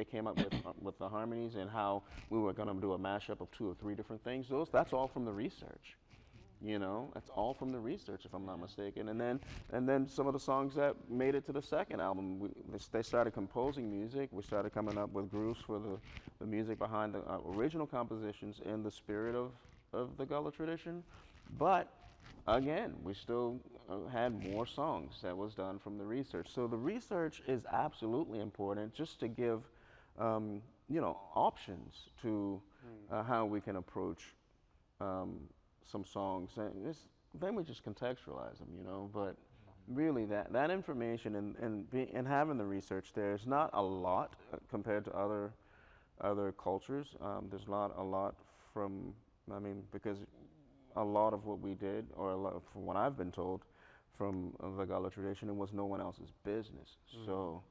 came up with the harmonies and how we were going to do a mashup of 2 or 3 different things. That's all from the research. You know, that's all from the research, if I'm not mistaken. And then some of the songs that made it to the second album, they started composing music. We started coming up with grooves for the music behind the original compositions in the spirit of the Gullah tradition. But again, we still had more songs that was done from the research. So the research is absolutely important, just to give, options to how we can approach some songs, and then we just contextualize them, you know. But really, that information and having the research there is not a lot compared to other cultures. There's not a lot because a lot of what we did, or a lot from what I've been told from the Gullah tradition, it was no one else's business. So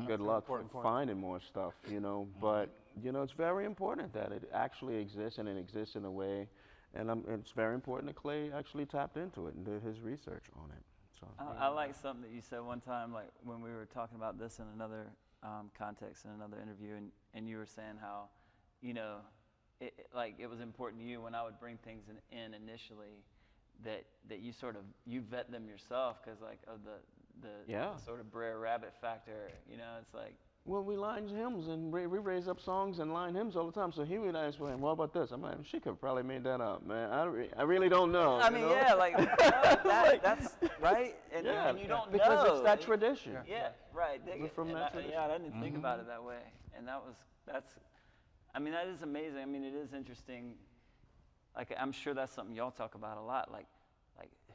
good luck finding more stuff, you know. But you know, it's very important that it actually exists, and it exists in a way. And it's very important that Clay actually tapped into it and did his research on it. So I like something that you said one time, like when we were talking about this in another context, in another interview, and you were saying how, you know, it was important to you when I would bring things in initially, that you vet them yourself, because like of the sort of Brer Rabbit factor, you know. It's like, well, we line hymns and we raise up songs and line hymns all the time. So he would ask, well, what about this? I'm like, she could probably made that up, man. I really don't know. I mean, yeah, like that's right, and you don't because know. It's that tradition. Yeah, right. From that tradition. I didn't think about it that way, and that is amazing. I mean, it is interesting. Like, I'm sure that's something y'all talk about a lot. Like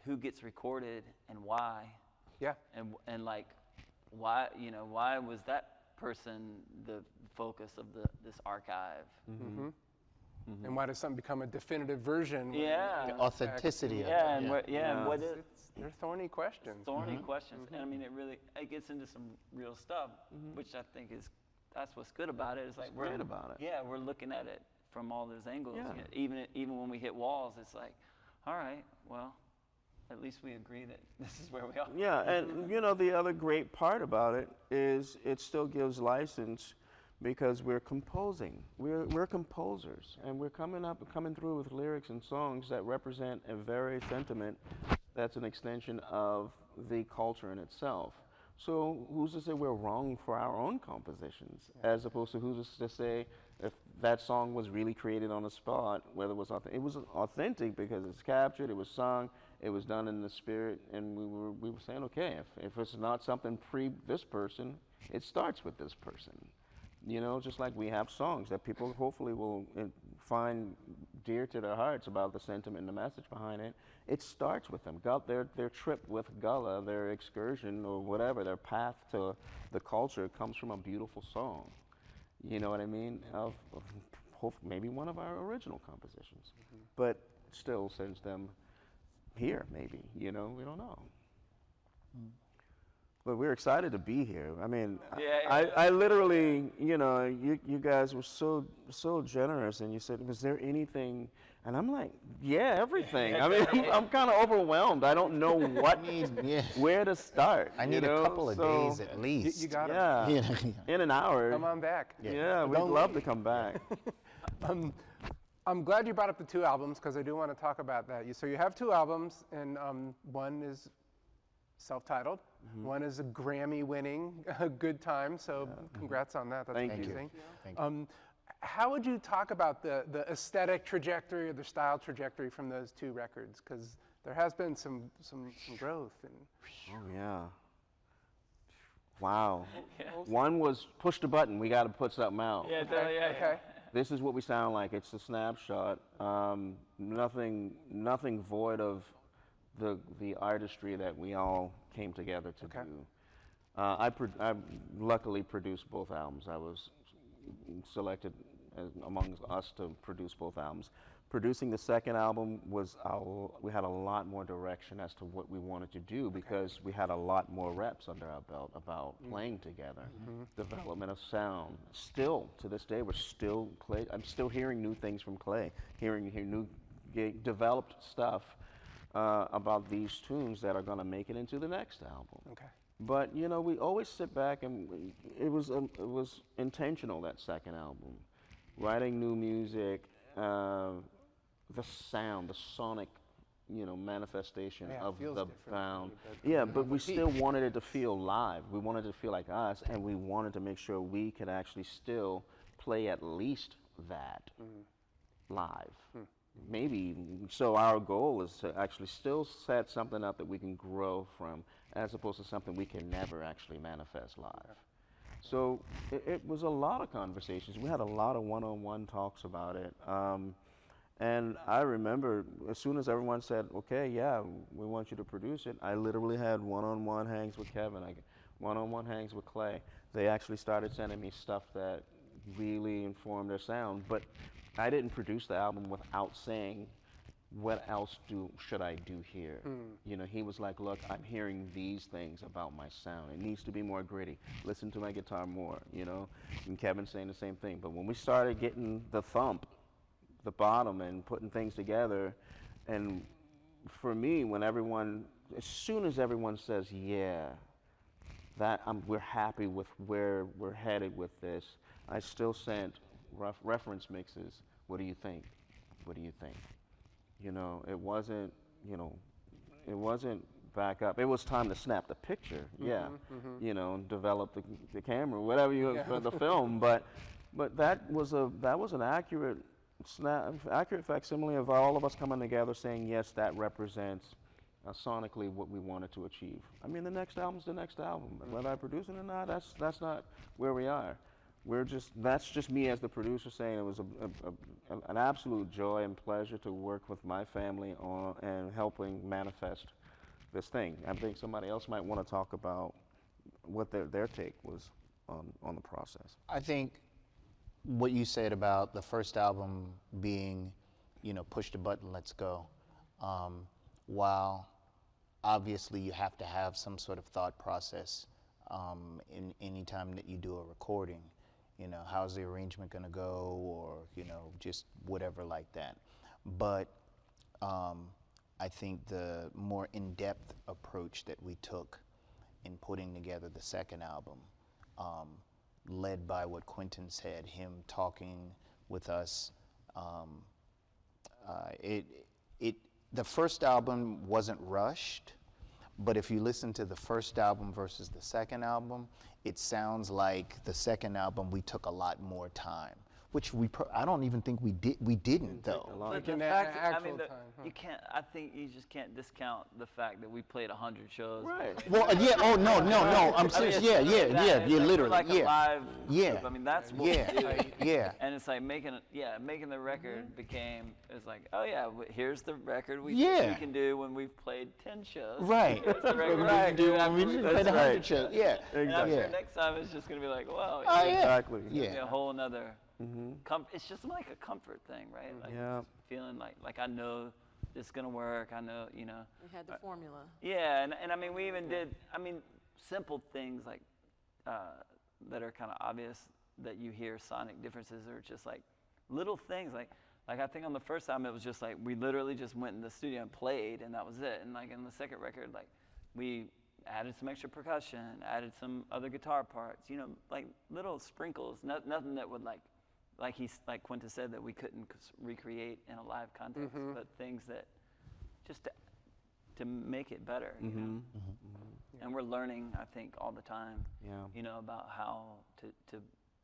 who gets recorded and why. Yeah. And like why was that person the focus of this archive? And why does something become a definitive version? The authenticity of it. And what is they're thorny questions. Questions, and I mean, it gets into some real stuff, which I think that's what's good about it. It's like great about it. Yeah, we're looking at it from all those angles. Yeah. Even when we hit walls, it's like, all right, well, at least we agree that this is where we are. Yeah, and you know, the other great part about it is it still gives license, because we're composing. We're composers, and we're coming through with lyrics and songs that represent a very sentiment that's an extension of the culture in itself. So who's to say we're wrong for our own compositions, as opposed to who's to say if that song was really created on the spot, whether it was authentic. It was authentic because it's captured, it was sung, it was done in the spirit, and we were saying, okay, if it's not something pre this person, it starts with this person. You know, just like we have songs that people hopefully will find dear to their hearts about the sentiment and the message behind it. It starts with them. Their trip with Gullah, their excursion or whatever, their path to the culture comes from a beautiful song. You know what I mean? Of maybe one of our original compositions, but still sends them here. Maybe, you know, we don't know. But we're excited to be here. I mean, I literally, you know, you guys were so generous, and you said, was there anything? And I'm like, yeah, everything. I mean, I'm kind of overwhelmed. I don't know Yeah. where to start. I need a couple of days at least. You got it. Yeah, Yeah. in an hour. Come on back. Yeah, we'd Don't love to leave. come back. I'm glad you brought up the 2 albums because I do want to talk about that. So you have 2 albums, and one is self-titled. One is a Grammy-winning Good Time. So congrats on that. That's Thank you. amazing. Thank you. How would you talk about the aesthetic trajectory or the style trajectory from those 2 records? Because there has been some growth. And Oh, yeah. Wow. One was push the button, we got to put something out. Yeah, okay. This is what we sound like. It's a snapshot. Nothing void of the artistry that we all came together to Okay. do. I luckily produced both albums. I was selected among us to produce both albums. Producing the second album was we had a lot more direction as to what we wanted to do because we had a lot more reps under our belt about playing together, development of sound. Still to this day, I'm still hearing new things from Clay, hearing new developed stuff about these tunes that are going to make it into the next album. Okay. But we always sit back and it was intentional, that second album, writing new music, the sound, the sonic, manifestation Yeah, it of feels the different sound. with the- Yeah, with but the we beat. still wanted it to feel live. We wanted it to feel like us, and we wanted to make sure we could actually still play at least that live. Maybe. So our goal is to actually still set something up that we can grow from, as opposed to something we can never actually manifest live. So it was a lot of conversations. We had a lot of one-on-one talks about it. And I remember as soon as everyone said, okay, yeah, we want you to produce it, I literally had one-on-one hangs with Kevin, one-on-one hangs with Clay. They actually started sending me stuff that really informed their sound, but I didn't produce the album without saying, what else should I do here? He was like, look, I'm hearing these things about my sound. It needs to be more gritty. Listen to my guitar more, And Kevin's saying the same thing. But when we started getting the thump, the bottom, and putting things together, and for me, as soon as everyone says, yeah, we're happy with where we're headed with this, I still sent reference mixes. What do you think? What do you think? It wasn't back up. It was time to snap the picture, develop the camera, whatever for the film. But that was an accurate facsimile of all of us coming together, saying yes, that represents sonically what we wanted to achieve. I mean, the next album's the next album. Whether I produce it or not, that's not where we are. That's just me as the producer saying it was an absolute joy and pleasure to work with my family on and helping manifest this thing. I think somebody else might want to talk about what their take was on the process. I think what you said about the first album being, push the button, let's go. While obviously you have to have some sort of thought process in any time that you do a recording. How's the arrangement going to go, or, just whatever like that. But I think the more in-depth approach that we took in putting together the second album, led by what Quentin said, him talking with us, the first album wasn't rushed, but if you listen to the first album versus the second album, it sounds like the second album we took a lot more time, which I don't even think we did. We didn't though. But the Taking fact, actual time, huh? you can't. I think you just can't discount the fact that we played 100 shows. Right. Well, yeah. Oh no. I'm serious. Yeah. It's Literally. like a live Yeah. group. I mean, that's what Yeah. we do. Yeah. And it's like making the record it's like, oh yeah, here's the record we can do when we've played 10 shows. Right. Here's the record we Right. can do after We we've just played played 100 shows. Yeah. And I'm sure Yeah. next time it's just gonna be like, wow, Oh, yeah. Exactly. it's gonna be Yeah. a whole another. It's just like a comfort thing, right? Like Yeah. feeling like I know it's gonna work. I know, We had the formula. Yeah, and I mean, we even did, simple things like that are kind of obvious that you hear sonic differences, or just like little things like Like I think on the first album it was just like we literally just went in the studio and played, and that was it. And like in the second record, like we added some extra percussion, added some other guitar parts, you know, like little sprinkles, nothing that would like Quinta said, that we couldn't recreate in a live context, but things that just to make it better, you know. And we're learning, I think, all the time, you know, about how to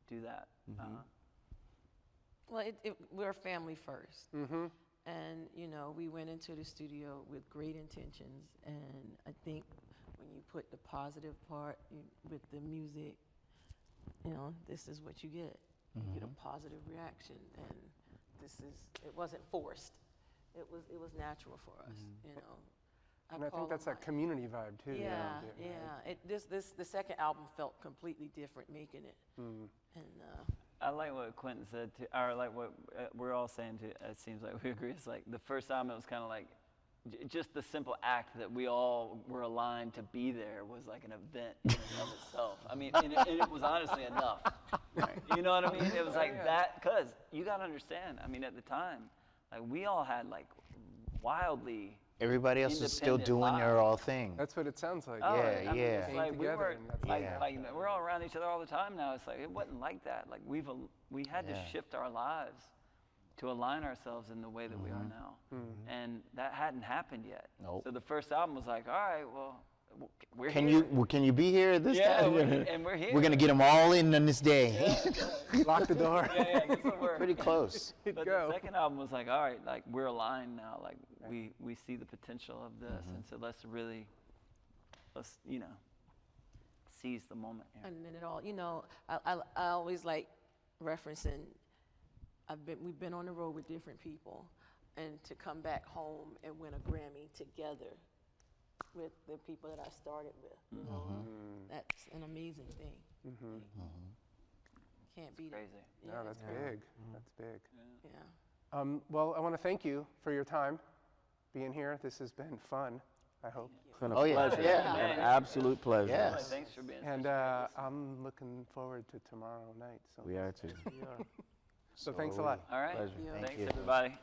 do that. Well, we're a family first. And, you know, we went into the studio with great intentions. And I think when you put the positive part with the music, you know, this is what you get. You get a positive reaction. And it wasn't forced. It was natural for us, you know. And I think that's that community vibe too. Yeah. The second album felt completely different making it. And I like what Quentin said too, or like what we're all saying too. It seems like we agree. It's like the first album, it was kind of like just the simple act that we all were aligned to be there was like an event in and of itself. I mean, and it was honestly enough. You know what I mean? It was like that, because you got to understand, I mean, at the time, like we all had like wildly Everybody else is still doing their own thing. That's what it sounds like. Oh, Yeah, I mean, yeah. it's like we Together, were and that's like we're all around each other all the time now. It's like it wasn't like that. Like we had to shift our lives to align ourselves in the way that we are now, and that hadn't happened yet. Nope. So the first album was like, all right, well, we're Can here. you be here this time? And we're here. We're gonna get them all in on this day. Lock the door. Yeah, this will work. Pretty close. But go. the second album was like, all right, like we're aligned now. Like we see the potential of this, and so let's you know, seize the moment here. And then it all, you know, I always like referencing, we've been on the road with different people, and to come back home and win a Grammy together with the people that I started with, you know, that's an amazing thing. Can't beat Crazy. it. No, that's big. That's big. Yeah. Well, I want to thank you for your time being here. This has been fun, I hope. It's been a Oh, yeah. pleasure. Yeah. An absolute pleasure. Yes. Thanks for being And such a I'm looking forward to tomorrow night. So We are too. So thanks a lot. All right. Pleasure. Thank Thanks, you. everybody.